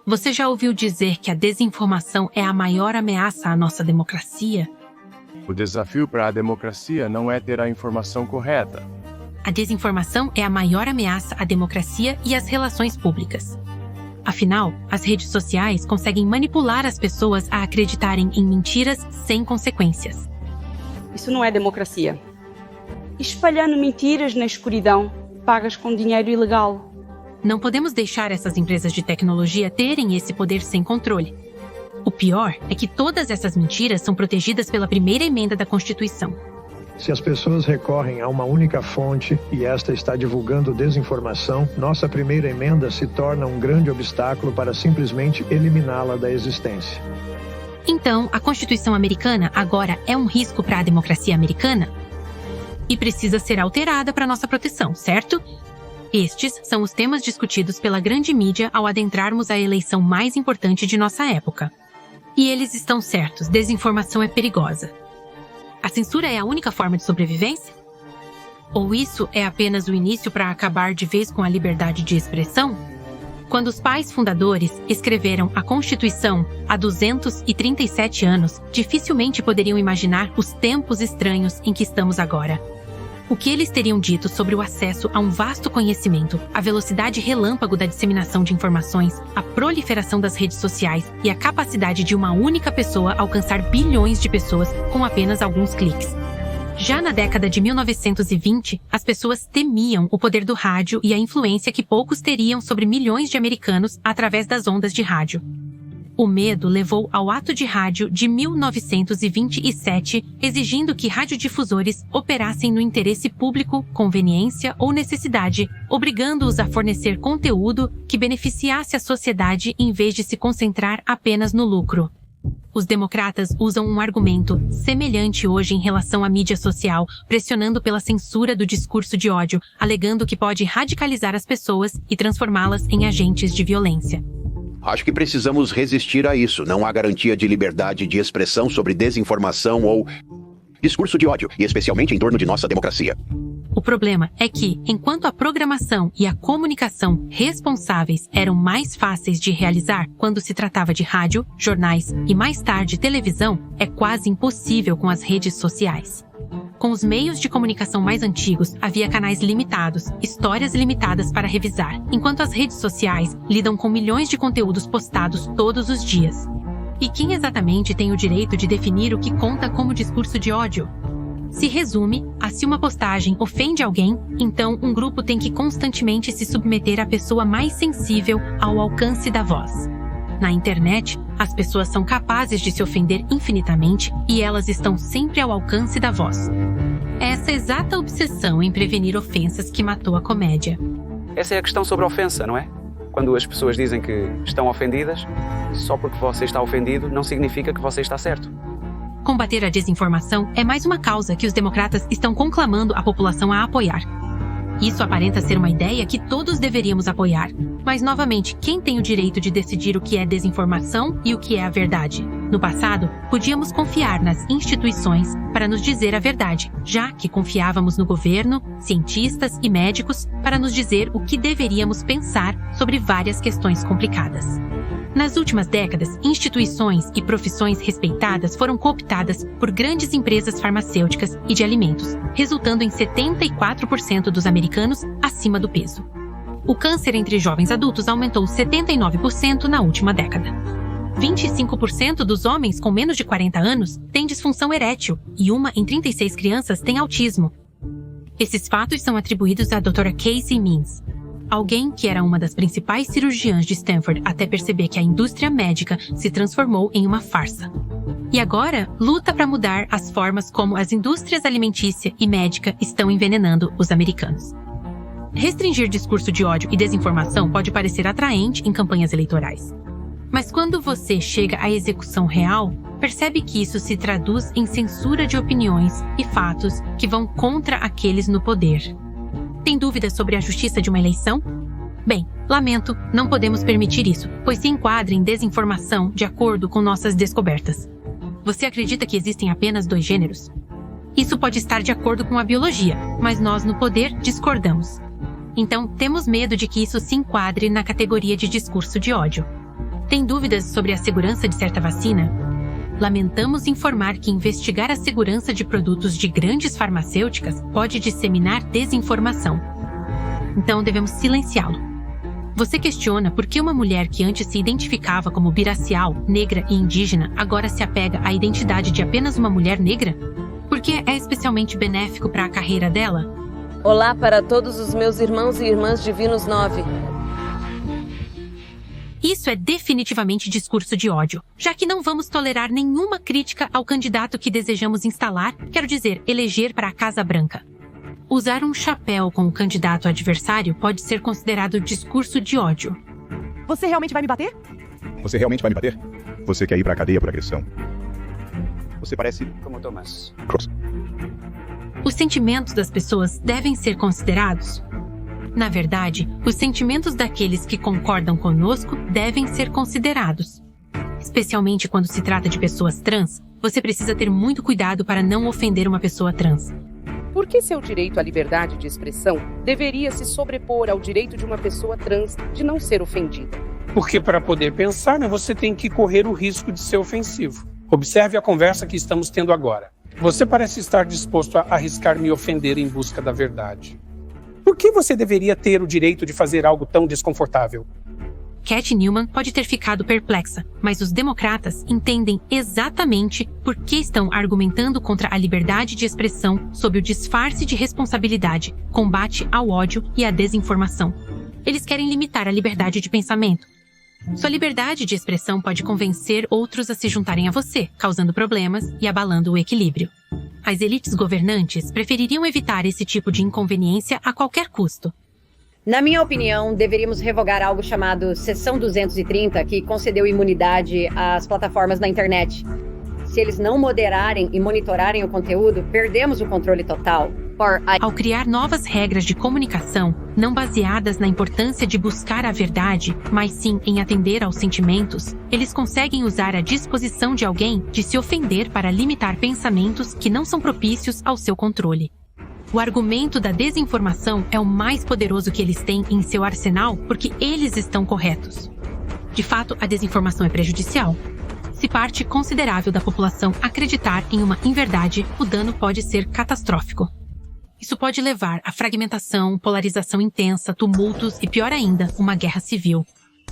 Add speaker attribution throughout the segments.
Speaker 1: Você já ouviu dizer que a desinformação é a maior ameaça à nossa democracia?
Speaker 2: O desafio para a democracia não é ter a informação correta.
Speaker 1: A desinformação é a maior ameaça à democracia e às relações públicas. Afinal, as redes sociais conseguem manipular as pessoas a acreditarem em mentiras sem consequências.
Speaker 3: Isso não é democracia. Espalhando mentiras na escuridão, pagas com dinheiro ilegal.
Speaker 1: Não podemos deixar essas empresas de tecnologia terem esse poder sem controle. O pior é que todas essas mentiras são protegidas pela primeira emenda da Constituição.
Speaker 4: Se as pessoas recorrem a uma única fonte e esta está divulgando desinformação, nossa primeira emenda se torna um grande obstáculo para simplesmente eliminá-la da existência.
Speaker 1: Então, a Constituição americana agora é um risco para a democracia americana? E precisa ser alterada para nossa proteção, certo? Estes são os temas discutidos pela grande mídia ao adentrarmos a eleição mais importante de nossa época. E eles estão certos, desinformação é perigosa. A censura é a única forma de sobrevivência? Ou isso é apenas o início para acabar de vez com a liberdade de expressão? Quando os pais fundadores escreveram a Constituição há 237 anos, dificilmente poderiam imaginar os tempos estranhos em que estamos agora. O que eles teriam dito sobre o acesso a um vasto conhecimento, a velocidade relâmpago da disseminação de informações, a proliferação das redes sociais e a capacidade de uma única pessoa alcançar bilhões de pessoas com apenas alguns cliques? Já na década de 1920, as pessoas temiam o poder do rádio e a influência que poucos teriam sobre milhões de americanos através das ondas de rádio. O medo levou ao Ato de Rádio de 1927, exigindo que radiodifusores operassem no interesse público, conveniência ou necessidade, obrigando-os a fornecer conteúdo que beneficiasse a sociedade em vez de se concentrar apenas no lucro. Os democratas usam um argumento semelhante hoje em relação à mídia social, pressionando pela censura do discurso de ódio, alegando que pode radicalizar as pessoas e transformá-las em agentes de violência.
Speaker 5: Acho que precisamos resistir a isso. Não há garantia de liberdade de expressão sobre desinformação ou discurso de ódio, e especialmente em torno de nossa democracia.
Speaker 1: O problema é que, enquanto a programação e a comunicação responsáveis eram mais fáceis de realizar quando se tratava de rádio, jornais e mais tarde televisão, é quase impossível com as redes sociais. Com os meios de comunicação mais antigos, havia canais limitados, histórias limitadas para revisar, enquanto as redes sociais lidam com milhões de conteúdos postados todos os dias. E quem exatamente tem o direito de definir o que conta como discurso de ódio? Se resume a se uma postagem ofende alguém, então um grupo tem que constantemente se submeter à pessoa mais sensível ao alcance da voz. Na internet, as pessoas são capazes de se ofender infinitamente e elas estão sempre ao alcance da voz. Essa exata obsessão em prevenir ofensas que matou a comédia.
Speaker 6: Essa é a questão sobre a ofensa, não é? Quando as pessoas dizem que estão ofendidas, só porque você está ofendido não significa que você está certo.
Speaker 1: Combater a desinformação é mais uma causa que os democratas estão conclamando a população a apoiar. Isso aparenta ser uma ideia que todos deveríamos apoiar, mas novamente, quem tem o direito de decidir o que é desinformação e o que é a verdade? No passado, podíamos confiar nas instituições para nos dizer a verdade, já que confiávamos no governo, cientistas e médicos para nos dizer o que deveríamos pensar sobre várias questões complicadas. Nas últimas décadas, instituições e profissões respeitadas foram cooptadas por grandes empresas farmacêuticas e de alimentos, resultando em 74% dos americanos acima do peso. O câncer entre jovens adultos aumentou 79% na última década. 25% dos homens com menos de 40 anos têm disfunção erétil e 1 em 36 crianças tem autismo. Esses fatos são atribuídos à Dra. Casey Means, alguém que era uma das principais cirurgiãs de Stanford até perceber que a indústria médica se transformou em uma farsa. E agora, luta para mudar as formas como as indústrias alimentícia e médica estão envenenando os americanos. Restringir discurso de ódio e desinformação pode parecer atraente em campanhas eleitorais. Mas quando você chega à execução real, percebe que isso se traduz em censura de opiniões e fatos que vão contra aqueles no poder. Tem dúvidas sobre a justiça de uma eleição? Bem, lamento, não podemos permitir isso, pois se enquadra em desinformação de acordo com nossas descobertas. Você acredita que existem apenas 2 gêneros? Isso pode estar de acordo com a biologia, mas nós no poder discordamos. Então, temos medo de que isso se enquadre na categoria de discurso de ódio. Tem dúvidas sobre a segurança de certa vacina? Lamentamos informar que investigar a segurança de produtos de grandes farmacêuticas pode disseminar desinformação. Então devemos silenciá-lo. Você questiona por que uma mulher que antes se identificava como birracial, negra e indígena agora se apega à identidade de apenas uma mulher negra? Porque é especialmente benéfico para a carreira dela?
Speaker 7: Olá para todos os meus irmãos e irmãs divinos 9.
Speaker 1: Isso é definitivamente discurso de ódio, já que não vamos tolerar nenhuma crítica ao candidato que desejamos instalar, quero dizer, eleger para a Casa Branca. Usar um chapéu com o candidato adversário pode ser considerado discurso de ódio.
Speaker 8: Você realmente vai me bater?
Speaker 9: Você realmente vai me bater? Você quer ir para a cadeia por agressão? Você parece...
Speaker 6: Como Thomas.
Speaker 9: Cross.
Speaker 1: Os sentimentos das pessoas devem ser considerados. Na verdade, os sentimentos daqueles que concordam conosco devem ser considerados. Especialmente quando se trata de pessoas trans, você precisa ter muito cuidado para não ofender uma pessoa trans.
Speaker 10: Por que seu direito à liberdade de expressão deveria se sobrepor ao direito de uma pessoa trans de não ser ofendida?
Speaker 11: Porque para poder pensar, você tem que correr o risco de ser ofensivo. Observe a conversa que estamos tendo agora. Você parece estar disposto a arriscar me ofender em busca da verdade. Por que você deveria ter o direito de fazer algo tão desconfortável?
Speaker 1: Cat Newman pode ter ficado perplexa, mas os democratas entendem exatamente por que estão argumentando contra a liberdade de expressão sob o disfarce de responsabilidade, combate ao ódio e à desinformação. Eles querem limitar a liberdade de pensamento. Sua liberdade de expressão pode convencer outros a se juntarem a você, causando problemas e abalando o equilíbrio. As elites governantes prefeririam evitar esse tipo de inconveniência a qualquer custo.
Speaker 7: Na minha opinião, deveríamos revogar algo chamado Seção 230, que concedeu imunidade às plataformas na internet. Se eles não moderarem e monitorarem o conteúdo, perdemos o controle total.
Speaker 1: Ao criar novas regras de comunicação, não baseadas na importância de buscar a verdade, mas sim em atender aos sentimentos, eles conseguem usar a disposição de alguém de se ofender para limitar pensamentos que não são propícios ao seu controle. O argumento da desinformação é o mais poderoso que eles têm em seu arsenal porque eles estão corretos. De fato, a desinformação é prejudicial. Se parte considerável da população acreditar em uma inverdade, o dano pode ser catastrófico. Isso pode levar a fragmentação, polarização intensa, tumultos e, pior ainda, uma guerra civil.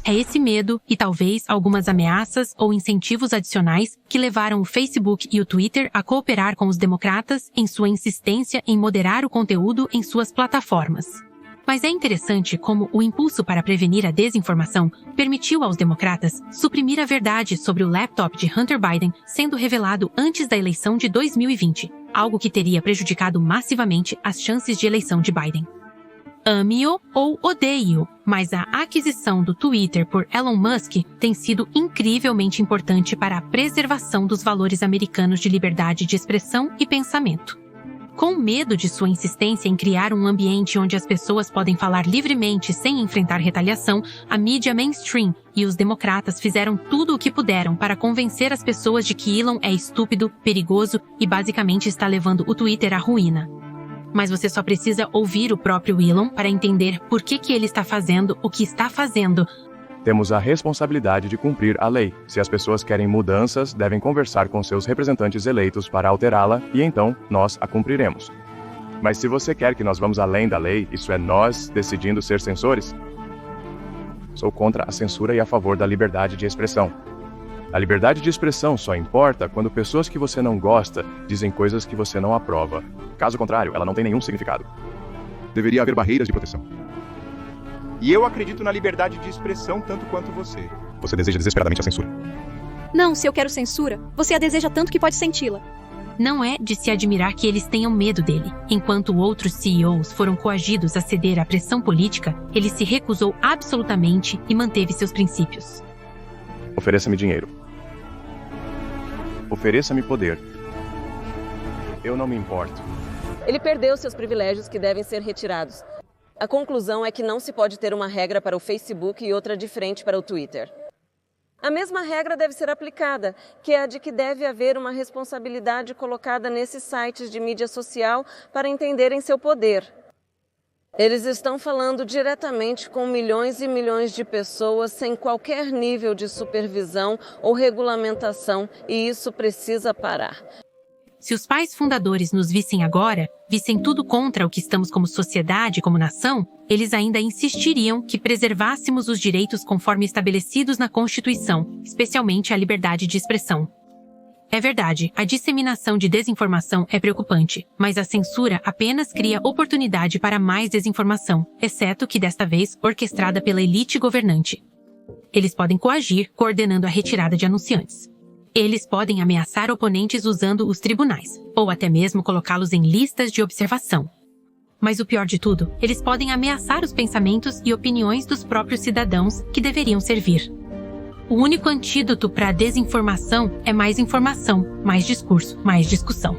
Speaker 1: É esse medo e talvez algumas ameaças ou incentivos adicionais que levaram o Facebook e o Twitter a cooperar com os democratas em sua insistência em moderar o conteúdo em suas plataformas. Mas é interessante como o impulso para prevenir a desinformação permitiu aos democratas suprimir a verdade sobre o laptop de Hunter Biden sendo revelado antes da eleição de 2020, algo que teria prejudicado massivamente as chances de eleição de Biden. Ame-o ou odeie-o, mas a aquisição do Twitter por Elon Musk tem sido incrivelmente importante para a preservação dos valores americanos de liberdade de expressão e pensamento. Com medo de sua insistência em criar um ambiente onde as pessoas podem falar livremente sem enfrentar retaliação, a mídia mainstream e os democratas fizeram tudo o que puderam para convencer as pessoas de que Elon é estúpido, perigoso e basicamente está levando o Twitter à ruína. Mas você só precisa ouvir o próprio Elon para entender por que ele está fazendo o que está fazendo.
Speaker 2: Temos a responsabilidade de cumprir a lei. Se as pessoas querem mudanças, devem conversar com seus representantes eleitos para alterá-la e então nós a cumpriremos. Mas se você quer que nós vamos além da lei, isso é nós decidindo ser censores? Sou contra a censura e a favor da liberdade de expressão. A liberdade de expressão só importa quando pessoas que você não gosta dizem coisas que você não aprova. Caso contrário, ela não tem nenhum significado.
Speaker 9: Deveria haver barreiras de proteção. E eu acredito na liberdade de expressão tanto quanto você. Você deseja desesperadamente a censura.
Speaker 8: Não, se eu quero censura, você a deseja tanto que pode senti-la.
Speaker 1: Não é de se admirar que eles tenham medo dele. Enquanto outros CEOs foram coagidos a ceder à pressão política, ele se recusou absolutamente e manteve seus princípios.
Speaker 2: Ofereça-me dinheiro. Ofereça-me poder. Eu não me importo.
Speaker 7: Ele perdeu seus privilégios que devem ser retirados. A conclusão é que não se pode ter uma regra para o Facebook e outra diferente para o Twitter. A mesma regra deve ser aplicada, que é a de que deve haver uma responsabilidade colocada nesses sites de mídia social para entenderem seu poder.
Speaker 12: Eles estão falando diretamente com milhões e milhões de pessoas sem qualquer nível de supervisão ou regulamentação, e isso precisa parar.
Speaker 1: Se os pais fundadores nos vissem agora, vissem tudo contra o que estamos como sociedade, como nação, eles ainda insistiriam que preservássemos os direitos conforme estabelecidos na Constituição, especialmente a liberdade de expressão. É verdade, a disseminação de desinformação é preocupante, mas a censura apenas cria oportunidade para mais desinformação, exceto que desta vez orquestrada pela elite governante. Eles podem coagir, coordenando a retirada de anunciantes. Eles podem ameaçar oponentes usando os tribunais, ou até mesmo colocá-los em listas de observação. Mas o pior de tudo, eles podem ameaçar os pensamentos e opiniões dos próprios cidadãos que deveriam servir. O único antídoto para a desinformação é mais informação, mais discurso, mais discussão.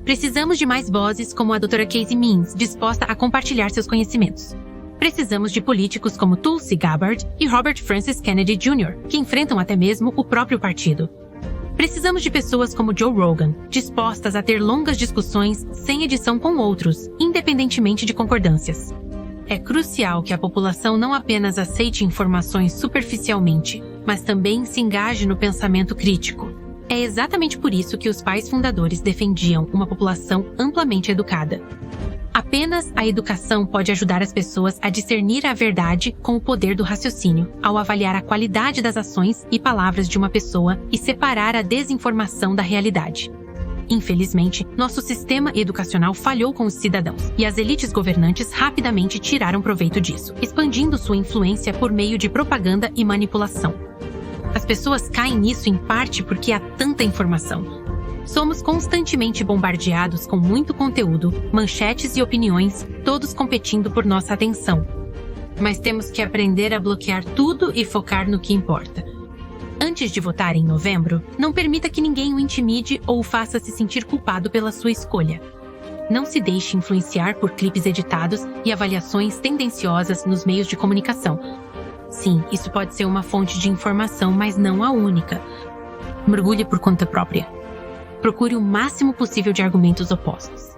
Speaker 1: Precisamos de mais vozes como a Dra. Casey Means, disposta a compartilhar seus conhecimentos. Precisamos de políticos como Tulsi Gabbard e Robert Francis Kennedy Jr., que enfrentam até mesmo o próprio partido. Precisamos de pessoas como Joe Rogan, dispostas a ter longas discussões sem edição com outros, independentemente de concordâncias. É crucial que a população não apenas aceite informações superficialmente, mas também se engaje no pensamento crítico. É exatamente por isso que os pais fundadores defendiam uma população amplamente educada. Apenas a educação pode ajudar as pessoas a discernir a verdade com o poder do raciocínio, ao avaliar a qualidade das ações e palavras de uma pessoa e separar a desinformação da realidade. Infelizmente, nosso sistema educacional falhou com os cidadãos, e as elites governantes rapidamente tiraram proveito disso, expandindo sua influência por meio de propaganda e manipulação. As pessoas caem nisso em parte porque há tanta informação. Somos constantemente bombardeados com muito conteúdo, manchetes e opiniões, todos competindo por nossa atenção. Mas temos que aprender a bloquear tudo e focar no que importa. Antes de votar em novembro, não permita que ninguém o intimide ou o faça se sentir culpado pela sua escolha. Não se deixe influenciar por clipes editados e avaliações tendenciosas nos meios de comunicação. Sim, isso pode ser uma fonte de informação, mas não a única. Mergulhe por conta própria. Procure o máximo possível de argumentos opostos.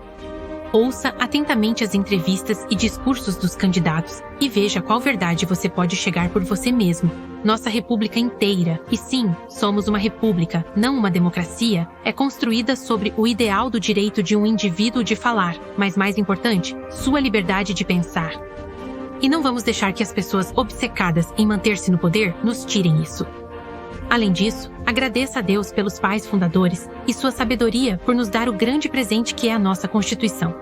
Speaker 1: Ouça atentamente as entrevistas e discursos dos candidatos e veja qual verdade você pode chegar por você mesmo. Nossa república inteira, e sim, somos uma república, não uma democracia, é construída sobre o ideal do direito de um indivíduo de falar, mas mais importante, sua liberdade de pensar. E não vamos deixar que as pessoas obcecadas em manter-se no poder nos tirem isso. Além disso, agradeça a Deus pelos pais fundadores e sua sabedoria por nos dar o grande presente que é a nossa Constituição.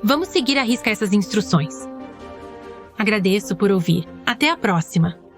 Speaker 1: Vamos seguir à risca essas instruções. Agradeço por ouvir. Até a próxima!